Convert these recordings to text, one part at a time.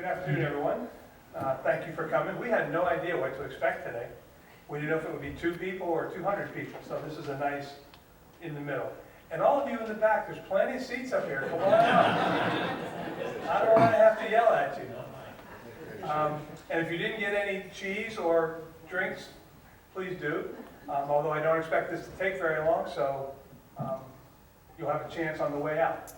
afternoon, everyone. Thank you for coming. We had no idea what to expect today. We didn't know if it would be 2 people or 200 people, so this is a nice in the middle. And all of you in the back, there's plenty of seats up here. Come on out. I don't want to have to yell at you. And if you didn't get any cheese or drinks, please do. Although I don't expect this to take very long, so you'll have a chance on the way out.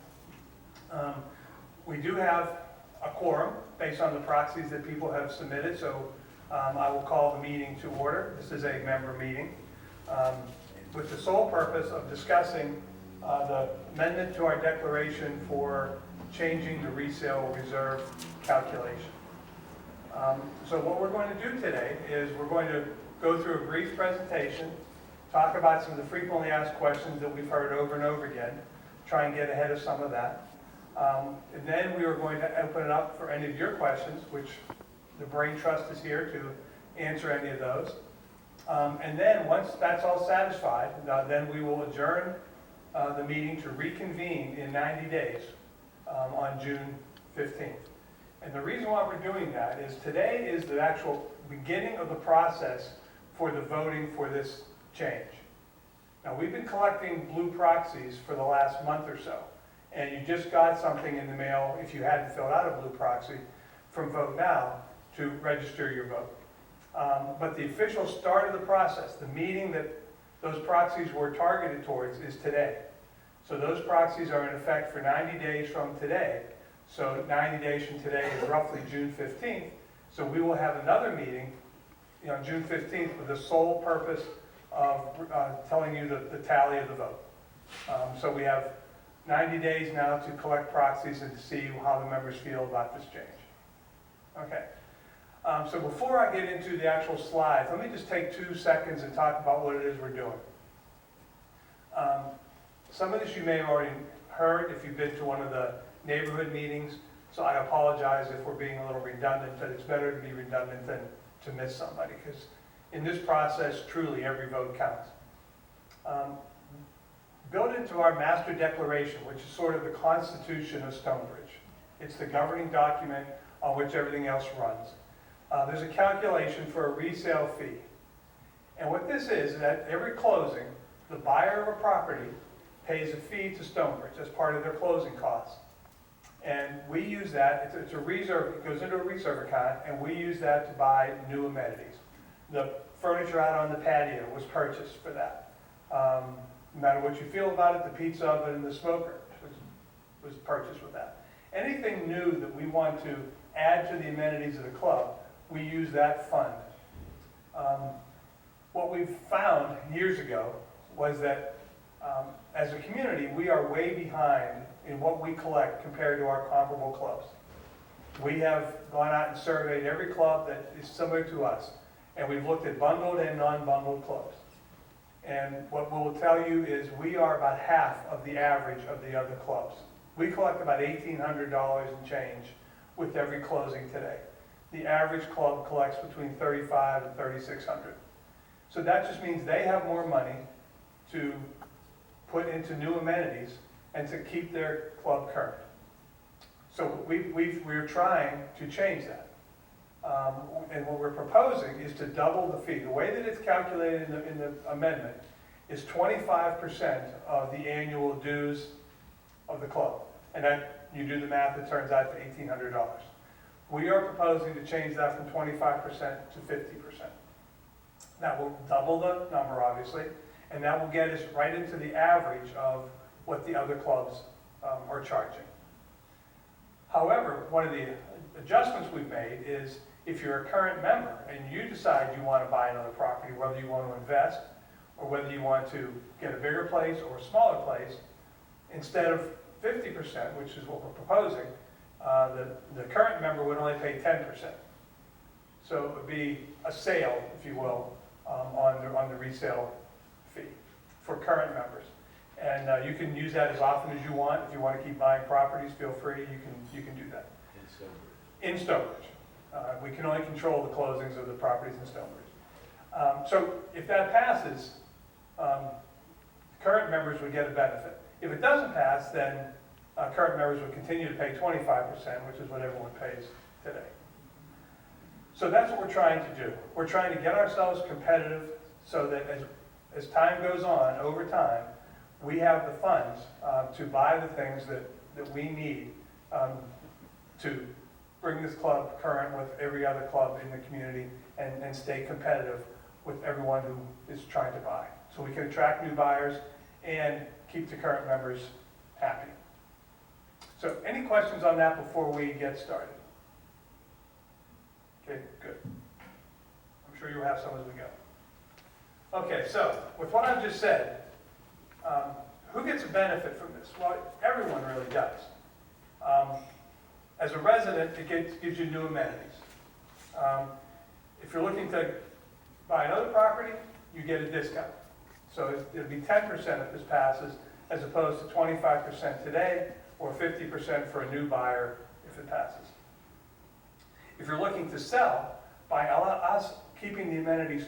We do have a quorum based on the proxies that people have submitted, so I will call the meeting to order. This is a member meeting with the sole purpose of discussing the amendment to our declaration for changing the resale reserve calculation. So what we're going to do today is we're going to go through a brief presentation, talk about some of the frequently asked questions that we've heard over and over again, try and get ahead of some of that. And then we are going to open it up for any of your questions, which the Brain Trust is here to answer any of those. And then once that's all satisfied, then we will adjourn the meeting to reconvene in 90 days on June 15th. And the reason why we're doing that is today is the actual beginning of the process for the voting for this change. Now, we've been collecting blue proxies for the last month or so. And you just got something in the mail, if you hadn't filled out a blue proxy, from Vote Now to register your vote. But the official start of the process, the meeting that those proxies were targeted towards, is today. So those proxies are in effect for 90 days from today. So 90 days from today is roughly June 15th. So we will have another meeting on June 15th with the sole purpose of telling you the tally of the vote. So we have 90 days now to collect proxies and to see how the members feel about this change. Okay. So before I get into the actual slides, let me just take 2 seconds and talk about what it is we're doing. Some of this you may have already heard if you've been to one of the neighborhood meetings, so I apologize if we're being a little redundant, but it's better to be redundant than to miss somebody, because in this process, truly every vote counts. Built into our master declaration, which is sort of the constitution of Stonebridge. It's the governing document on which everything else runs. There's a calculation for a resale fee. And what this is that every closing, the buyer of a property pays a fee to Stonebridge as part of their closing costs. And we use that, it's a reserve, it goes into a reserve account, and we use that to buy new amenities. The furniture out on the patio was purchased for that. No matter what you feel about it, the pizza oven and the smoker was purchased with that. Anything new that we want to add to the amenities of the club, we use that fund. What we've found years ago was that as a community, we are way behind in what we collect compared to our comparable clubs. We have gone out and surveyed every club that is similar to us, and we've looked at bundled and non-bundled clubs. And what we'll tell you is we are about half of the average of the other clubs. We collect about $1,800 and change with every closing today. The average club collects between $3,500 and $3,600. So that just means they have more money to put into new amenities and to keep their club current. So we're trying to change that. And what we're proposing is to double the fee. The way that it's calculated in the amendment is 25% of the annual dues of the club. And that, you do the math, it turns out to $1,800. We are proposing to change that from 25% to 50%. That will double the number, obviously, and that will get us right into the average of what the other clubs are charging. However, one of the adjustments we've made is if you're a current member and you decide you want to buy another property, whether you want to invest or whether you want to get a bigger place or a smaller place, instead of 50%, which is what we're proposing, the current member would only pay 10%. So it would be a sale, if you will, on the resale fee for current members. And you can use that as often as you want. If you want to keep buying properties, feel free, you can do that. In Stonebridge. We can only control the closings of the properties in Stonebridge. So if that passes, current members would get a benefit. If it doesn't pass, then current members would continue to pay 25%, which is what everyone pays today. So that's what we're trying to do. We're trying to get ourselves competitive so that as time goes on, over time, we have the funds to buy the things that we need to bring this club current with every other club in the community and stay competitive with everyone who is trying to buy. So we can attract new buyers and keep the current members happy. So any questions on that before we get started? Okay, good. I'm sure you'll have some as we go. Okay, so with what I've just said, who gets a benefit from this? Well, everyone really does. As a resident, it gives you new amenities. If you're looking to buy another property, you get a discount. So it'll be 10% if this passes, as opposed to 25% today, or 50% for a new buyer if it passes. If you're looking to sell, by us keeping the amenities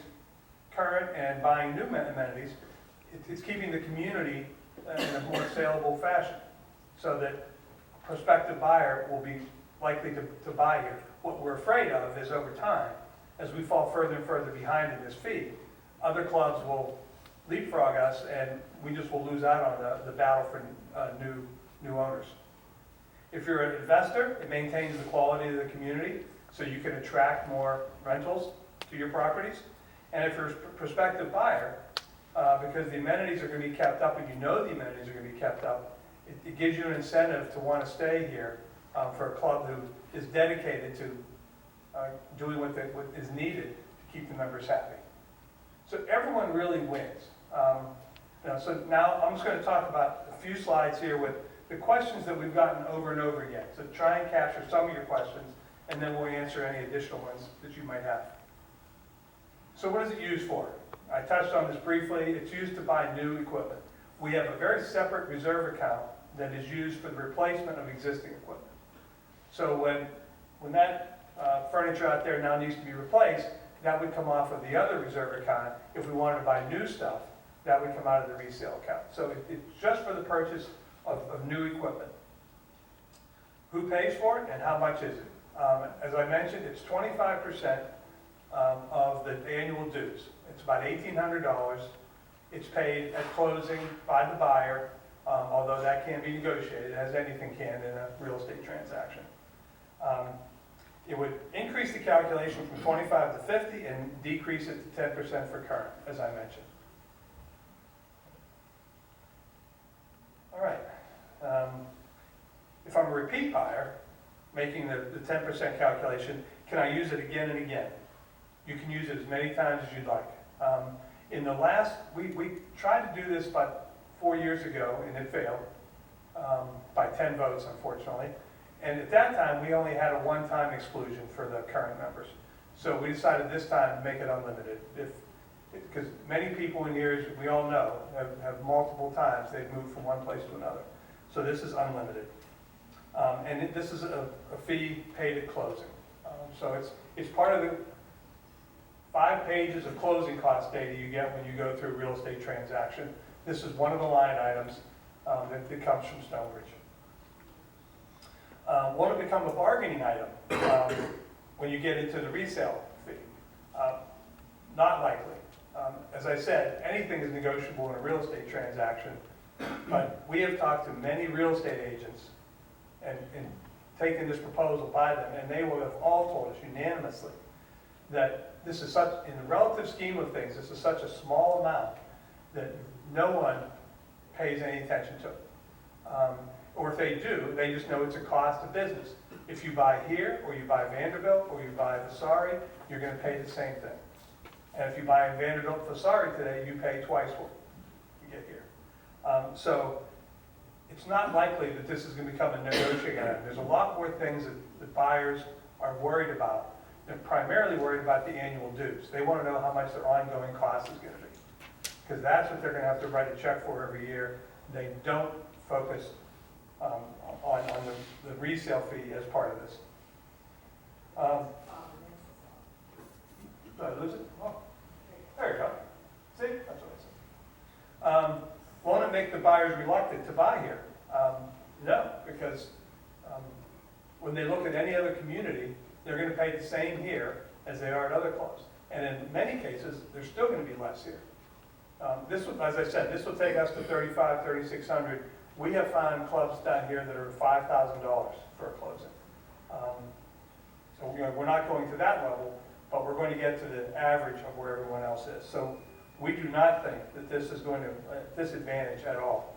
current and buying new amenities, it's keeping the community in a more saleable fashion, so that a prospective buyer will be likely to buy here. What we're afraid of is over time, as we fall further and further behind in this fee, other clubs will leapfrog us and we just will lose out on the battle for new owners. If you're an investor, it maintains the quality of the community, so you can attract more rentals to your properties. And if you're a prospective buyer, because the amenities are going to be kept up and you know the amenities are going to be kept up, it gives you an incentive to want to stay here for a club who is dedicated to doing what is needed to keep the members happy. So everyone really wins. So now I'm just going to talk about a few slides here with the questions that we've gotten over and over again. So try and capture some of your questions, and then we'll answer any additional ones that you might have. So what is it used for? I touched on this briefly. It's used to buy new equipment. We have a very separate reserve account that is used for the replacement of existing equipment. So when that furniture out there now needs to be replaced, that would come off of the other reserve account. If we wanted to buy new stuff, that would come out of the resale account. So it's just for the purchase of new equipment. Who pays for it and how much is it? As I mentioned, it's 25% of the annual dues. It's about $1,800. It's paid at closing by the buyer, although that can be negotiated, as anything can in a real estate transaction. It would increase the calculation from 25 to 50 and decrease it to 10% for current, as I mentioned. All right. If I'm a repeat buyer, making the 10% calculation, can I use it again and again? You can use it as many times as you'd like. In the last, we tried to do this about 4 years ago, and it failed by 10 votes, unfortunately. And at that time, we only had a one-time exclusion for the current members. So we decided this time to make it unlimited. Because many people in here, as we all know, have multiple times they've moved from one place to another. So this is unlimited. And this is a fee paid at closing. So it's part of the 5 pages of closing cost data you get when you go through a real estate transaction. This is one of the line items that comes from Stonebridge. Won't it become a bargaining item when you get into the resale fee? Not likely. As I said, anything is negotiable in a real estate transaction, but we have talked to many real estate agents and taken this proposal by them, and they will have all told us unanimously that this is such, in the relative scheme of things, this is such a small amount that no one pays any attention to it. Or if they do, they just know it's a cost of business. If you buy here, or you buy Vanderbilt, or you buy Vasari, you're going to pay the same thing. And if you buy Vanderbilt Vasari today, you pay twice what you get here. So it's not likely that this is going to become a negotiating item. There's a lot more things that buyers are worried about. They're primarily worried about the annual dues. They want to know how much their ongoing cost is going to be, because that's what they're going to have to write a check for every year. They don't focus on the resale fee as part of this. Did I lose it? Oh, there you go. See, that's what I said. Won't it make the buyers reluctant to buy here? No, because when they look at any other community, they're going to pay the same here as they are at other clubs. And in many cases, they're still going to be less here. This will, as I said, this will take us to 3,500, 3,600. We have found clubs down here that are $5,000 for a closing. So we're not going to that level, but we're going to get to the average of where everyone else is. So we do not think that this is going to disadvantage at all.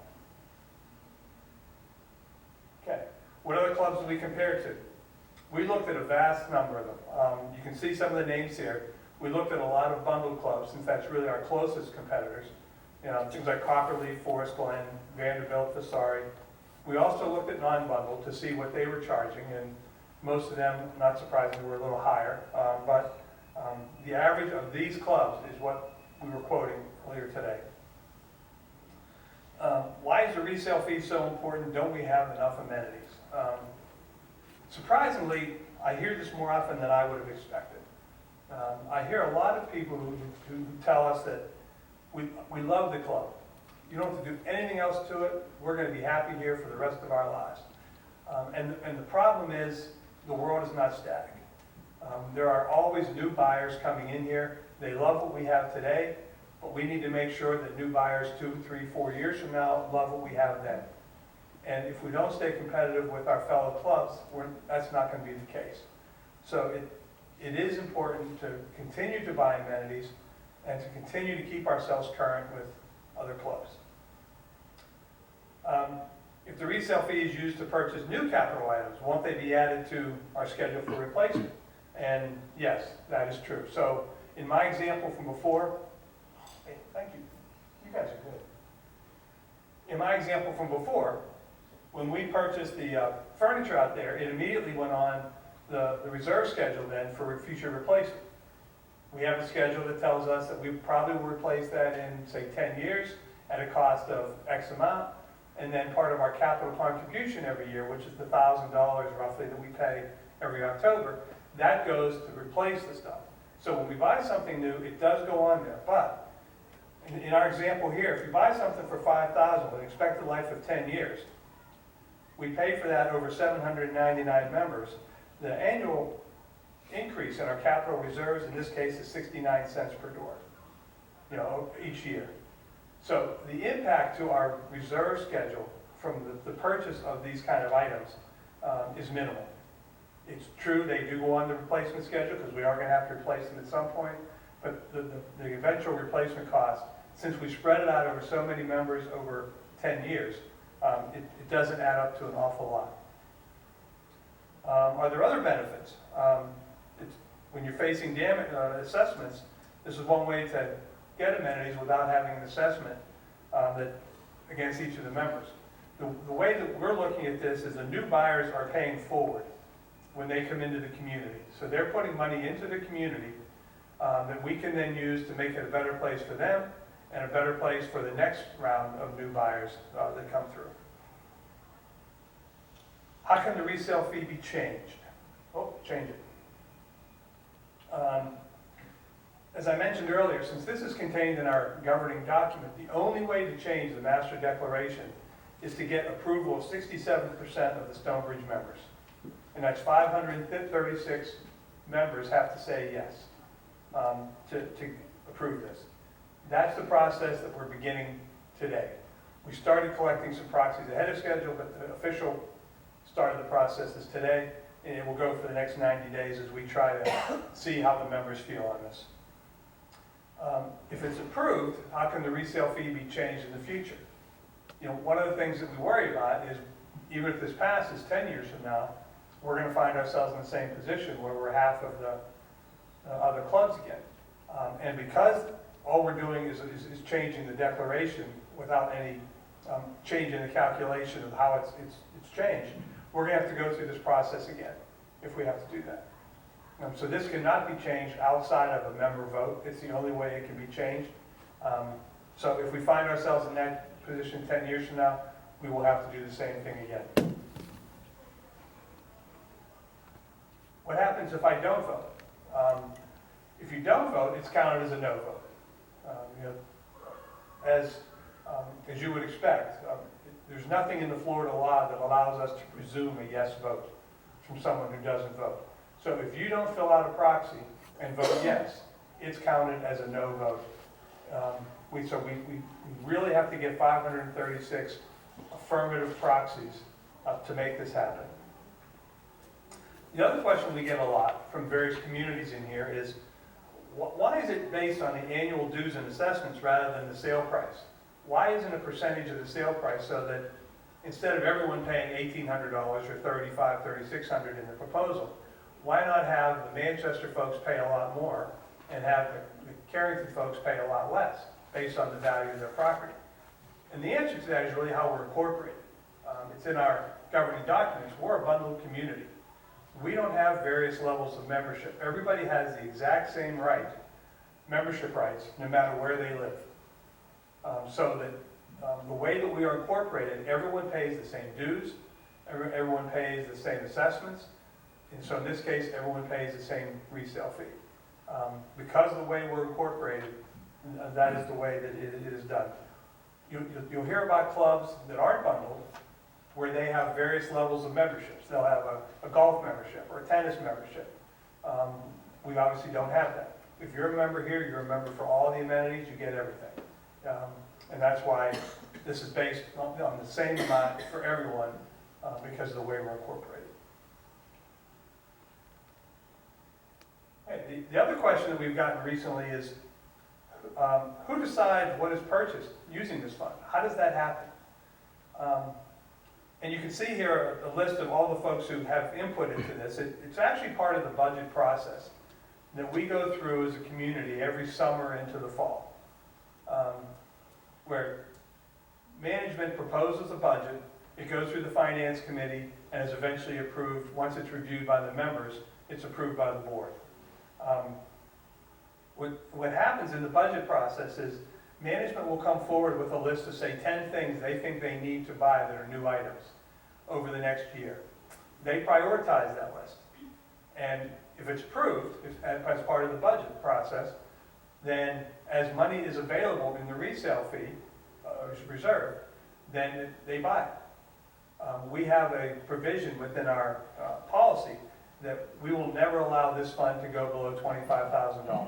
Okay, what other clubs do we compare to? We looked at a vast number of them. You can see some of the names here. We looked at a lot of bundled clubs, since that's really our closest competitors. You know, things like Copperleaf, Forest Glen, Vanderbilt, Vasari. We also looked at non-bundled to see what they were charging, and most of them, not surprisingly, were a little higher. But the average of these clubs is what we were quoting earlier today. Why is the resale fee so important? Don't we have enough amenities? Surprisingly, I hear this more often than I would have expected. I hear a lot of people who tell us that we love the club. You don't have to do anything else to it. We're going to be happy here for the rest of our lives. And the problem is the world is not static. There are always new buyers coming in here. They love what we have today, but we need to make sure that new buyers 2, 3, 4 years from now love what we have then. And if we don't stay competitive with our fellow clubs, that's not going to be the case. So it is important to continue to buy amenities and to continue to keep ourselves current with other clubs. If the resale fee is used to purchase new capital items, won't they be added to our schedule for replacement? And yes, that is true. So in my example from before, hey, thank you. You guys are good. In my example from before, when we purchased the furniture out there, it immediately went on the reserve schedule then for future replacement. We have a schedule that tells us that we probably will replace that in, say, 10 years at a cost of X amount. And then part of our capital contribution every year, which is the $1,000 roughly that we pay every October, that goes to replace the stuff. So when we buy something new, it does go on there. But in our example here, if you buy something for $5,000 with an expected life of 10 years, we pay for that over 799 members. The annual increase in our capital reserves in this case is 69 cents per door, you know, each year. So the impact to our reserve schedule from the purchase of these kind of items is minimal. It's true they do go on the replacement schedule because we are going to have to replace them at some point, but the eventual replacement cost, since we spread it out over so many members over 10 years, it doesn't add up to an awful lot. Are there other benefits? When you're facing damage assessments, this is one way to get amenities without having an assessment that against each of the members. The way that we're looking at this is the new buyers are paying forward when they come into the community. So they're putting money into the community that we can then use to make it a better place for them and a better place for the next round of new buyers that come through. How can the resale fee be changed? Oh, change it. As I mentioned earlier, since this is contained in our governing document, the only way to change the master declaration is to get approval of 67% of the Stonebridge members. And that's 536 members have to say yes to approve this. That's the process that we're beginning today. We started collecting some proxies ahead of schedule, but the official start of the process is today, and it will go for the next 90 days as we try to see how the members feel on this. If it's approved, how can the resale fee be changed in the future? You know, one of the things that we worry about is, even if this passes 10 years from now, we're going to find ourselves in the same position where we're half of the other clubs again. And because all we're doing is changing the declaration without any change in the calculation of how it's changed, we're going to have to go through this process again if we have to do that. So this cannot be changed outside of a member vote. It's the only way it can be changed. So if we find ourselves in that position 10 years from now, we will have to do the same thing again. What happens if I don't vote? If you don't vote, it's counted as a no vote. You know, as you would expect, there's nothing in the Florida law that allows us to presume a yes vote from someone who doesn't vote. So if you don't fill out a proxy and vote yes, it's counted as a no vote. So we really have to get 536 affirmative proxies to make this happen. The other question we get a lot from various communities in here is, why is it based on the annual dues and assessments rather than the sale price? Why isn't a percentage of the sale price so that instead of everyone paying $1,800 or $3,500, $3,600 in the proposal, why not have the Manchester folks pay a lot more and have the Carrington folks pay a lot less based on the value of their property? And the answer to that is really how we're incorporated. It's in our governing documents. We're a bundled community. We don't have various levels of membership. Everybody has the exact same right, membership rights, no matter where they live. So that the way that we are incorporated, everyone pays the same dues, everyone pays the same assessments, and so in this case, everyone pays the same resale fee. Because of the way we're incorporated, that is the way that it is done. You'll hear about clubs that aren't bundled, where they have various levels of memberships. They'll have a golf membership or a tennis membership. We obviously don't have that. If you're a member here, you're a member for all the amenities, you get everything. And that's why this is based on the same amount for everyone because of the way we're incorporated. Okay, the other question that we've gotten recently is, who decides what is purchased using this fund? How does that happen? And you can see here a list of all the folks who have input into this. It's actually part of the budget process that we go through as a community every summer into the fall, where management proposes a budget, it goes through the finance committee, and is eventually approved. Once it's reviewed by the members, it's approved by the board. What happens in the budget process is management will come forward with a list of, say, 10 things they think they need to buy that are new items over the next year. They prioritize that list. And if it's approved as part of the budget process, then as money is available in the resale fee, reserve, then they buy it. We have a provision within our policy that we will never allow this fund to go below $25,000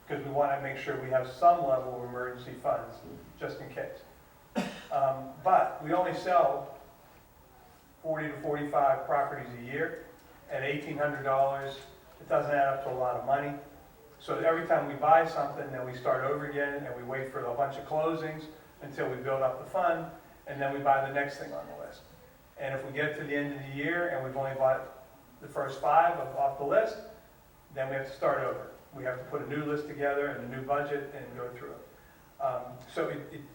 because we want to make sure we have some level of emergency funds just in case. But we only sell 40 to 45 properties a year at $1,800. It doesn't add up to a lot of money. So every time we buy something, then we start over again and we wait for a bunch of closings until we build up the fund, and then we buy the next thing on the list. And if we get to the end of the year and we've only bought the first 5 off the list, then we have to start over. We have to put a new list together and a new budget and go through it. So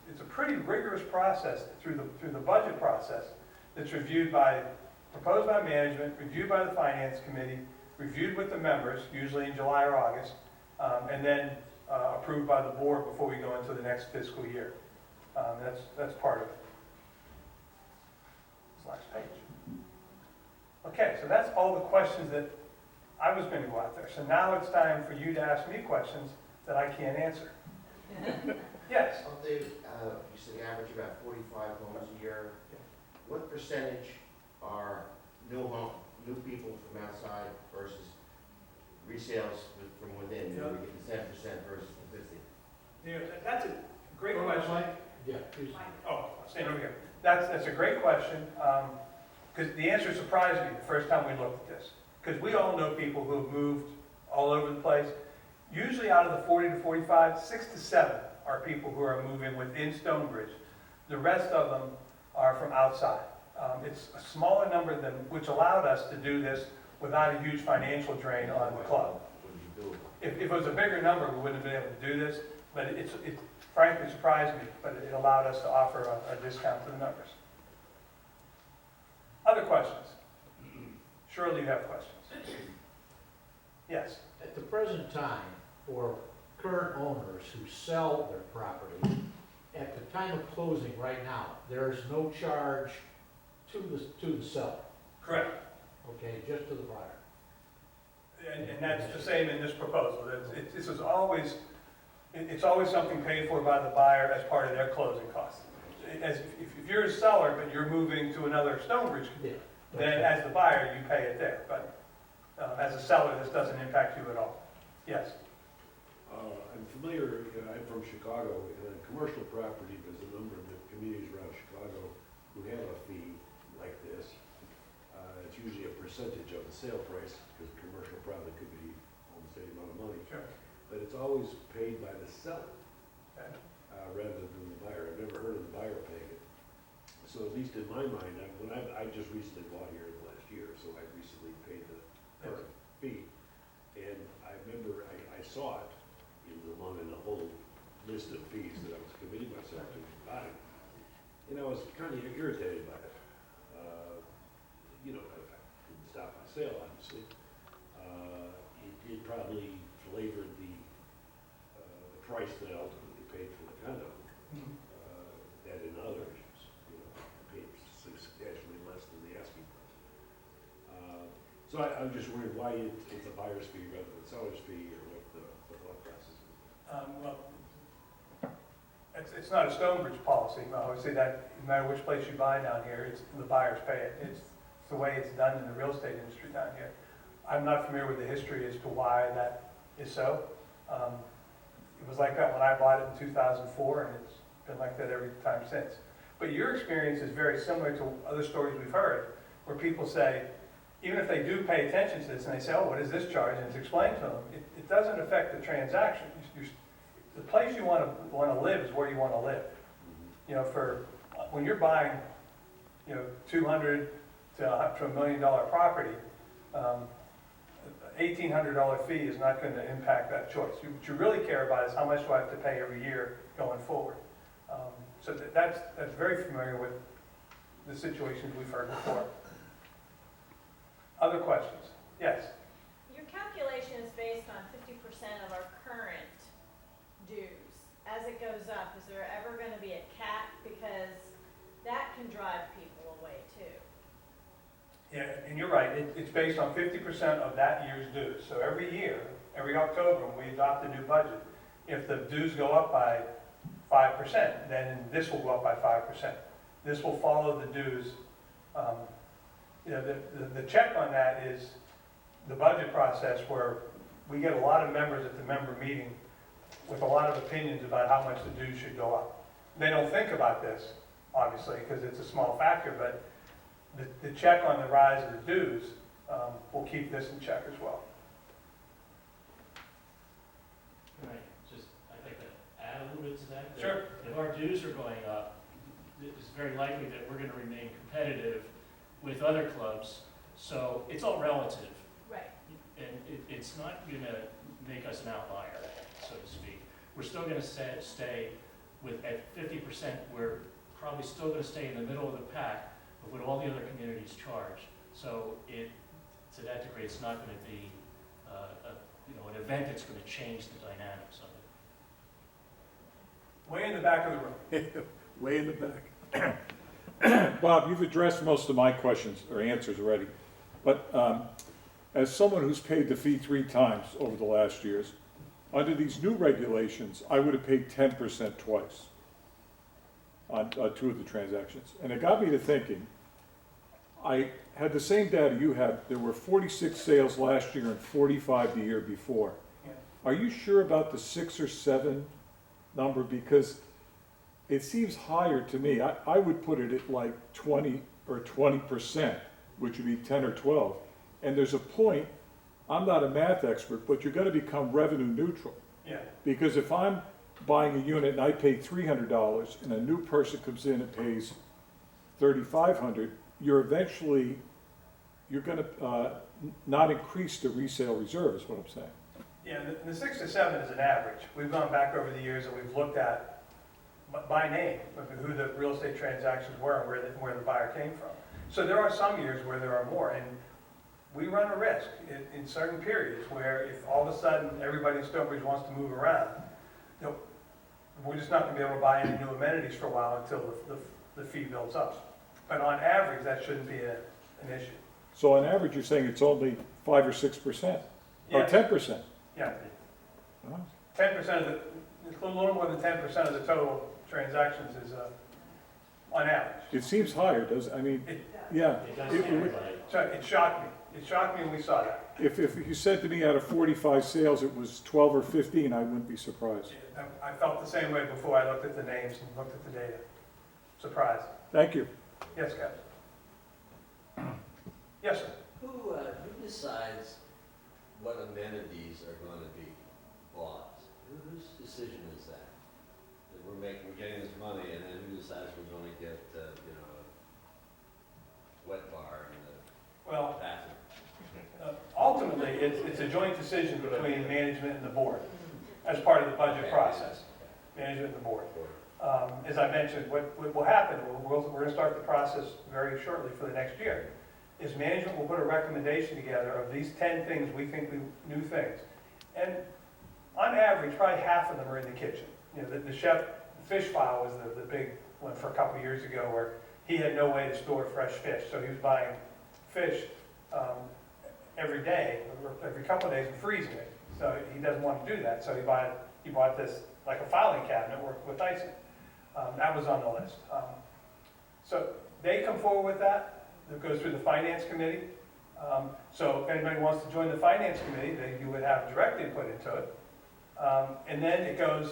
it's a pretty rigorous process through the budget process that's proposed by management, reviewed by the finance committee, reviewed with the members, usually in July or August, and then approved by the board before we go into the next fiscal year. That's part of it. This last page. Okay, so that's all the questions that I was going to go out there. So now it's time for you to ask me questions that I can't answer. Yes? You said you average about 45 homes a year. What percentage are new people from outside versus resales from within? You know, we get the 10% versus the 50. Yeah, that's a great question. Yeah, please. Oh, stand over here. That's a great question, because the answer surprised me the first time we looked at this. Because we all know people who have moved all over the place. Usually out of the 40 to 45, 6 to 7 are people who are moving within Stonebridge. The rest of them are from outside. It's a smaller number than which allowed us to do this without a huge financial drain on the club. If it was a bigger number, we wouldn't have been able to do this, but it frankly surprised me, but it allowed us to offer a discount to the members. Other questions? Surely you have questions. Yes? At the present time, for current owners who sell their property, at the time of closing right now, there is no charge to the seller. Correct. Okay, just to the buyer. And that's the same in this proposal. It's always something paid for by the buyer as part of their closing costs. if you're a seller, but you're moving to another Stonebridge, Yeah. then as the buyer, you pay it there. But as a seller, this doesn't impact you at all. Yes? I'm familiar, I'm from Chicago, and on commercial property, there's a number of the communities around Chicago who have a fee like this. It's usually a percentage of the sale price, because commercial property could be almost any amount of money. Sure. But it's always paid by the seller, Okay. rather than the buyer. I've never heard of the buyer paying it. So at least in my mind, I just recently bought here in the last year, so I recently paid the current fee. And I remember I saw it in the whole list of fees that I was committing myself to buying. And I was kind of irritated by it. You know, I didn't stop my sale, obviously. It probably flavored the price that I ultimately paid for the condo. That in others, you know, paid substantially less than the asking price. So I'm just wondering why it's a buyer's fee rather than seller's fee, or what the thought process is. Well, it's not a Stonebridge policy. I would say that no matter which place you buy down here, it's the buyers pay it. It's the way it's done in the real estate industry down here. I'm not familiar with the history as to why that is so. It was like that when I bought it in 2004, and it's been like that every time since. But your experience is very similar to other stories we've heard, where people say, even if they do pay attention to this, and they say, oh, what is this charge? And it's explained to them, it doesn't affect the transaction. The place you want to live is where you want to live. You know, when you're buying, you know, $200,000 to $1 million property, $1,800 fee is not going to impact that choice. What you really care about is how much do I have to pay every year going forward. So that's very familiar with the situations we've heard before. Other questions? Yes? Your calculation is based on 50% of our current dues. As it goes up, is there ever going to be a cap? Because that can drive people away too. Yeah, and you're right, it's based on 50% of that year's dues. So every year, every October, when we adopt a new budget, if the dues go up by 5%, then this will go up by 5%. This will follow the dues. You know, the check on that is the budget process, where we get a lot of members at the member meeting with a lot of opinions about how much the dues should go up. They don't think about this, obviously, because it's a small factor, but the check on the rise of the dues will keep this in check as well. Right, I'd like to add a little bit to that. Sure. If our dues are going up, it's very likely that we're gonna remain competitive with other clubs, so it's all relative. Right. And it's not gonna make us an outlier, so to speak. We're still gonna stay at 50%, we're probably still gonna stay in the middle of the pack of what all the other communities charge. So to that degree, it's not gonna be an event that's gonna change the dynamics of it. Way in the back of the room. Way in the back. Bob, you've addressed most of my questions or answers already, but as someone who's paid the fee 3 times over the last years, under these new regulations, I would have paid 10% twice on 2 of the transactions. And it got me to thinking, I had the same data you had. There were 46 sales last year and 45 the year before. Yeah. Are you sure about the 6 or 7 number? Because it seems higher to me. I would put it at like 20 or 20%, which would be 10 or 12. And there's a point, I'm not a math expert, but you're gonna become revenue neutral. Yeah. Because if I'm buying a unit and I pay $300 and a new person comes in and pays $3,500, you're gonna not increase the resale reserve is what I'm saying. Yeah, the 6 to 7 is an average. We've gone back over the years and we've looked at by name who the real estate transactions were and where the buyer came from. So there are some years where there are more, and we run a risk in certain periods where if all of a sudden everybody in Stonebridge wants to move around, you know, we're just not going to be able to buy any new amenities for a while until the fee builds up. But on average, that shouldn't be an issue. So on average, you're saying it's only 5 or 6%, or Yeah. 10%? Yeah, Huh? 10% of a little more than 10% of the total transactions on average. It seems higher, does, I mean, It- yeah. It does It- seem it- like- So it shocked me. It shocked me when we saw that. If you said to me out of 45 sales, it was 12 or 15, I wouldn't be surprised. I felt the same way before I looked at the names and looked at the data. Surprised. Thank you. Yes, Captain? Yes, sir. Who decides what amenities are going to be bought? Whose decision is that? That we're getting this money, and then who decides we're going to get, a wet bar in the Well, bathroom? ultimately, it's a joint decision between management and the board as part of the budget process. Management and the board. As I mentioned, what will happen, we're going to start the process very shortly for the next year, is management will put a recommendation together of these 10 things we think new things. And on average, probably half of them are in the kitchen. You know, the chef, the fish file was the big one for a couple of years ago where he had no way to store fresh fish. So he was buying fish every day, or every couple of days and freezing it. So he doesn't want to do that. So he bought this, like a filing cabinet with icing. That was on the list. So they come forward with that. It goes through the finance committee. So if anybody wants to join the finance committee, you would have direct input into it. And then it goes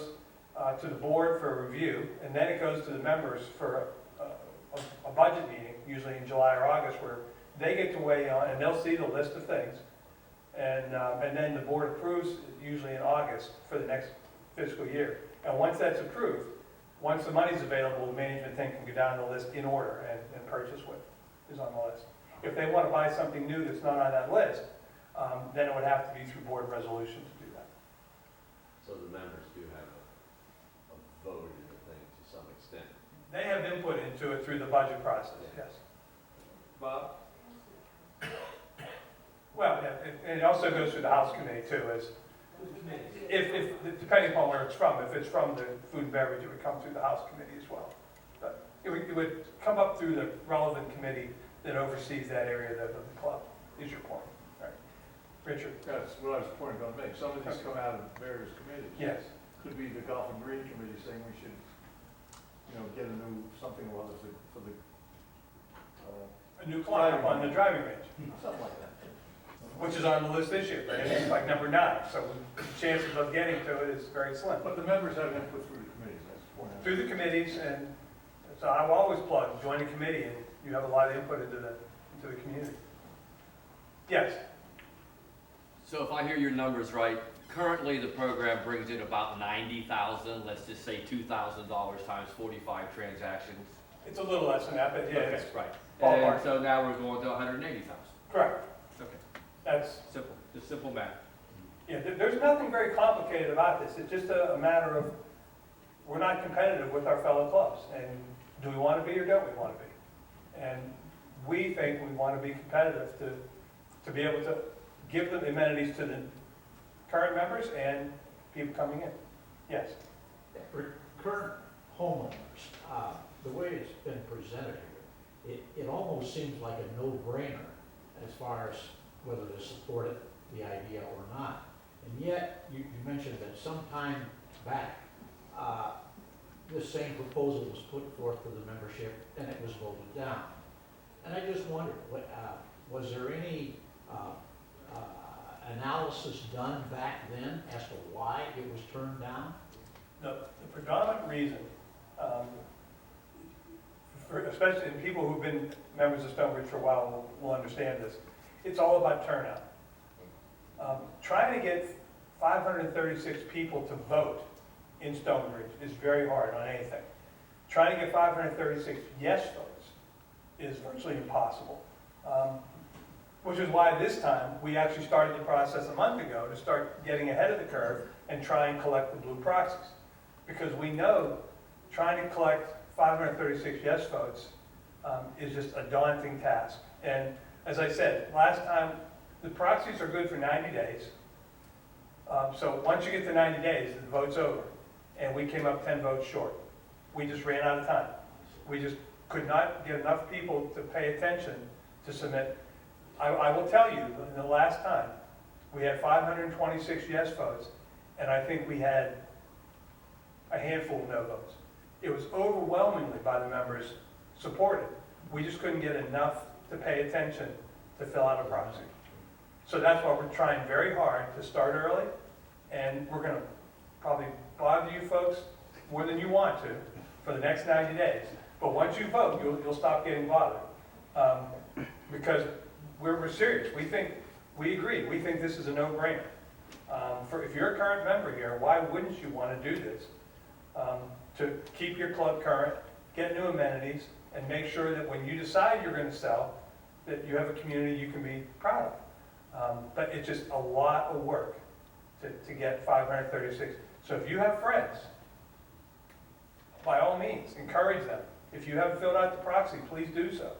to the board for a review, and then it goes to the members for a budget meeting, usually in July or August, where they get to weigh on, and they'll see the list of things. And then the board approves, usually in August, for the next fiscal year. And once that's approved, once the money's available, the management team can go down the list in order and purchase what is on the list. If they want to buy something new that's not on that list, then it would have to be through board resolution to do that. So the members do have a vote in the thing to some extent. They have input into it through the budget process, yes. Bob? Well, yeah, and it also goes through the House committee too, as if depending upon where it's from, if it's from the food and beverage, it would come through the House committee as well. But it would come up through the relevant committee that oversees that area of the club, is your point, right? Richard? That's what I was pointing to make. Some of these come out of various committees. Yes. Could be the Golf and Green Committee saying we should, get a new something or other for the, A new clock up on the driving range, something like that. which is on the list this year, right? It's like number 9, so the chances of getting to it is very slim. But the members have input through the committees, that's the point. Through the committees, and so I will always plug, join a committee, and you have a lot of input into the community. Yes? So if I hear your numbers right, currently the program brings in about 90,000, let's just say $2,000 times 45 transactions. It's a little less than that, but yeah, it's Right. ballpark. And so now we're going to 180,000. correct. Okay, That's, simple, just simple math. yeah, there's nothing very complicated about this. It's just a matter of, we're not competitive with our fellow clubs. And do we want to be or don't we want to be? And we think we want to be competitive to be able to give the amenities to the current members and people coming in. Yes? For current homeowners, the way it's been presented here, it almost seems like a no-brainer as far as whether to support it, the idea or not. And yet, you mentioned that some time back, this same proposal was put forth to the membership and it was voted down. And I just wondered, was there any analysis done back then as to why it was turned down? The predominant reason, especially people who've been members of Stonebridge for a while will understand this, it's all about turnout. Trying to get 536 people to vote in Stonebridge is very hard on anything. Trying to get 536 yes votes is virtually impossible. Which is why this time, we actually started the process a month ago to start getting ahead of the curve and try and collect the blue proxies. Because we know trying to collect 536 yes votes is just a daunting task. And as I said, last time, the proxies are good for 90 days. So once you get to 90 days, the vote's over. And we came up 10 votes short. We just ran out of time. We just could not get enough people to pay attention to submit. I will tell you, in the last time, we had 526 yes votes, and I think we had a handful of no votes. It was overwhelmingly by the members support it. We just couldn't get enough to pay attention to fill out a proxy. So that's why we're trying very hard to start early, and we're gonna probably bother you folks more than you want to for the next 90 days. But once you vote, you'll stop getting bothered. Because we're serious. We agree. We think this is a no-brainer. If you're a current member here, why wouldn't you want to do this? To keep your club current, get new amenities, and make sure that when you decide you're going to sell, that you have a community you can be proud of. But it's just a lot of work to get 536. So if you have friends, by all means, encourage them. If you haven't filled out the proxy, please do so.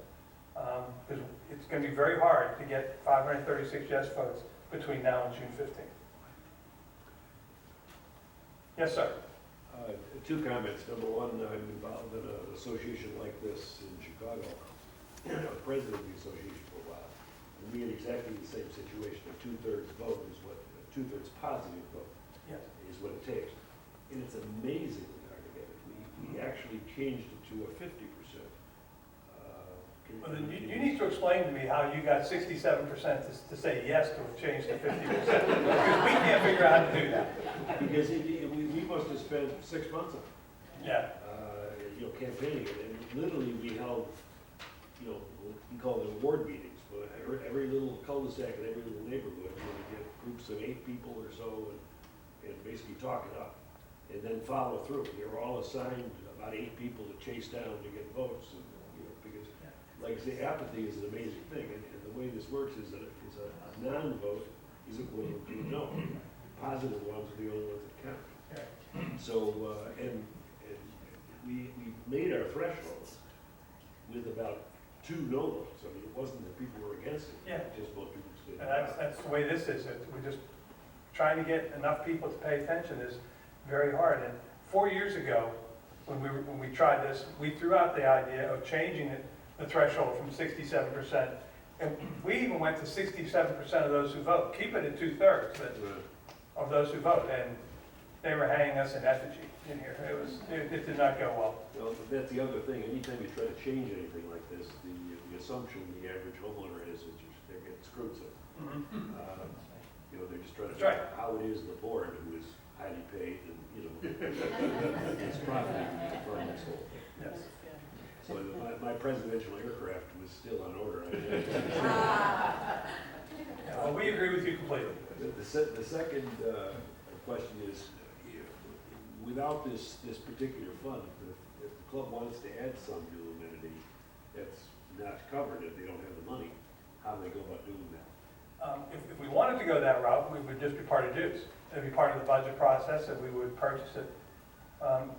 Because it's going to be very hard to get 536 yes votes between now and June 15th. Yes, sir. Two comments. Number one, I'm involved in an association like this in Chicago. I was president of the association for a while. And we had exactly the same situation. A two-thirds vote is what, a two-thirds positive vote Yes. is what it takes. And it's amazingly hard to get it. We actually changed it to a 50%. Well, then you need to explain to me how you got 67% to say yes to a change to 50%. Because we can't figure out how to do that. Because we must have spent 6 months on it. Yeah. Campaigning it, and literally we held, we call them award meetings, but every little cul-de-sac and every little neighborhood, we would get groups of 8 people or so, and basically talk it up, and then follow through. They were all assigned about 8 people to chase down to get votes, and, because, like I say, apathy is an amazing thing, and the way this works is that a non-vote is equivalent to a no. Positive ones are the only ones that count. So, and we made our thresholds with about 2 no votes. I mean, it wasn't that people were against it. Yeah. Just most people stayed. And that's the way this is. We're just trying to get enough people to pay attention is very hard. And 4 years ago, when we tried this, we threw out the idea of changing the threshold from 67%. And we even went to 67% of those who vote. Keep it at 2/3 of those who vote. And they were hanging us in effigy in here. It did not go well. Well, that's the other thing. Anytime you try to change anything like this, the assumption the average homeowner is that they're getting screwed. So, they're just trying to That's figure right. out how it is the board, who is highly paid and, it's property from this whole. Yes. So my presidential aircraft was still on order. Well, we agree with you completely. The second question is, without this particular fund, if the club wants to add some new amenity that's not covered, if they don't have the money, how do they go about doing that? If we wanted to go that route, we would just be part of dues. It'd be part of the budget process, and we would purchase it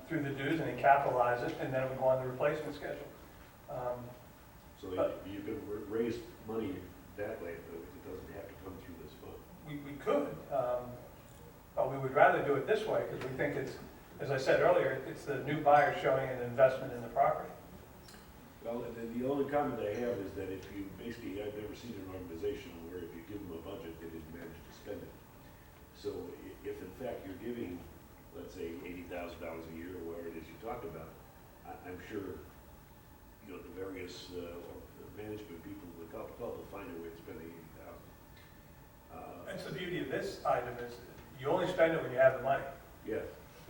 through the dues and then capitalize it, and then it would go on the replacement schedule. So you can raise money that way, but it doesn't have to come through this fund. We could, but we would rather do it this way, because we think it's, as I said earlier, it's the new buyer showing an investment in the property. Well, the only comment I have is that if you, basically, I've never seen an organization where if you give them a budget, they didn't manage to spend it. So if in fact you're giving, let's say, $80,000 a year, or whatever it is you talked about, I'm sure, the various management people in the club will find a way to spend the $80,000. That's the beauty of this item, is you only spend it when you have the money. Yeah,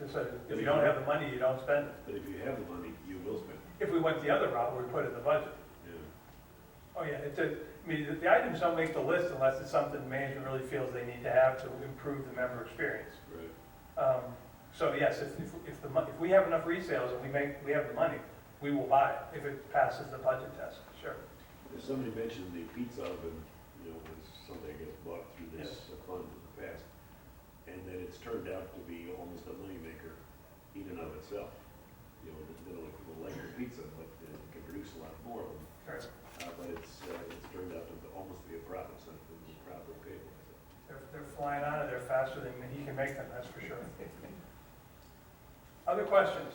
So if you don't have the money, you don't spend it. but if you have the money, you will spend it. If we went the other route, we put it in the budget. Yeah. Oh, yeah, the items don't make the list unless it's something management really feels they need to have to improve the member experience. Right. So yes, if we have enough resales and we have the money, we will buy it if it passes the budget test, sure. If somebody mentioned the pizza oven, was something that gets bought through this fund in the past, and then it's turned out to be almost a moneymaker in and of itself. People like your pizza, but it can produce a lot more of them. Sure. But it's turned out to almost be a profit center, it's a profit table. They're flying out of there faster than he can make them, that's for sure. Other questions?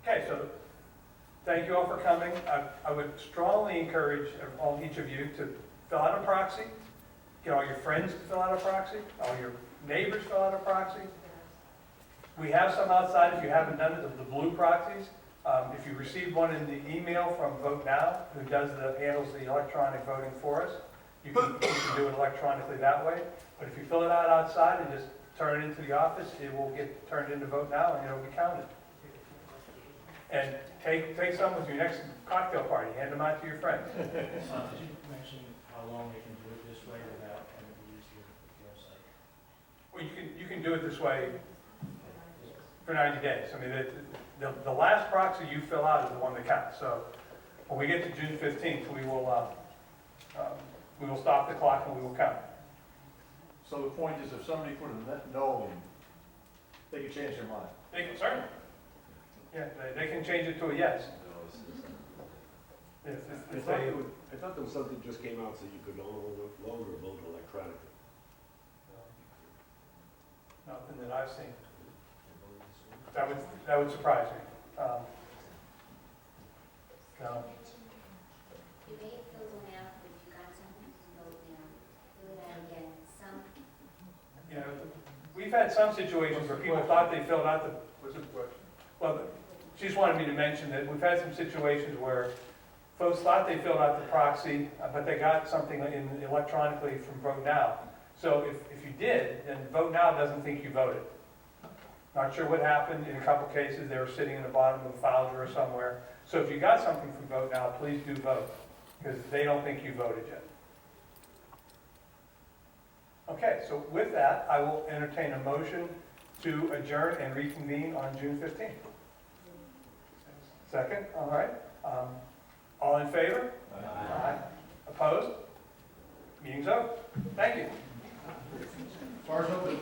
Okay, so thank you all for coming. I would strongly encourage each of you to fill out a proxy, get all your friends to fill out a proxy, all your neighbors fill out a proxy. We have some outside, if you haven't done it, of the blue proxies. If you received one in the email from Vote Now, who handles the electronic voting for us, you can do it electronically that way. But if you fill it out outside and just turn it into the office, it will get turned into Vote Now and it'll be counted. And take some with your next cocktail party, hand them out to your friends. Did you mention how long they can do it this way without having to use the website? Well, you can do it this way for 90 days. I mean, the last proxy you fill out is the one that counts. So when we get to June 15th, we will stop the clock and we will count. So the point is, if somebody put a no in, they can change their mind. They can, certainly. Yeah, they can change it to a yes. I If thought they, I thought there was something just came out so you could no longer vote electronically. nothing that I've seen. That would surprise me. No. You may have filled one out, but if you got something, fill it out again. Some, You know, we've had some situations where people thought they filled out the, What's the question? well, she just wanted me to mention that we've had some situations where folks thought they filled out the proxy, but they got something electronically from Vote Now. So if you did, then Vote Now doesn't think you voted. Not sure what happened. In a couple cases, they were sitting in the bottom of a file drawer somewhere. So if you got something from Vote Now, please do vote, because they don't think you voted yet. Okay, so with that, I will entertain a motion to adjourn and reconvene on June 15th. Second, all right. All in favor? Aye. Opposed? Meeting's over. Thank you. As far as open.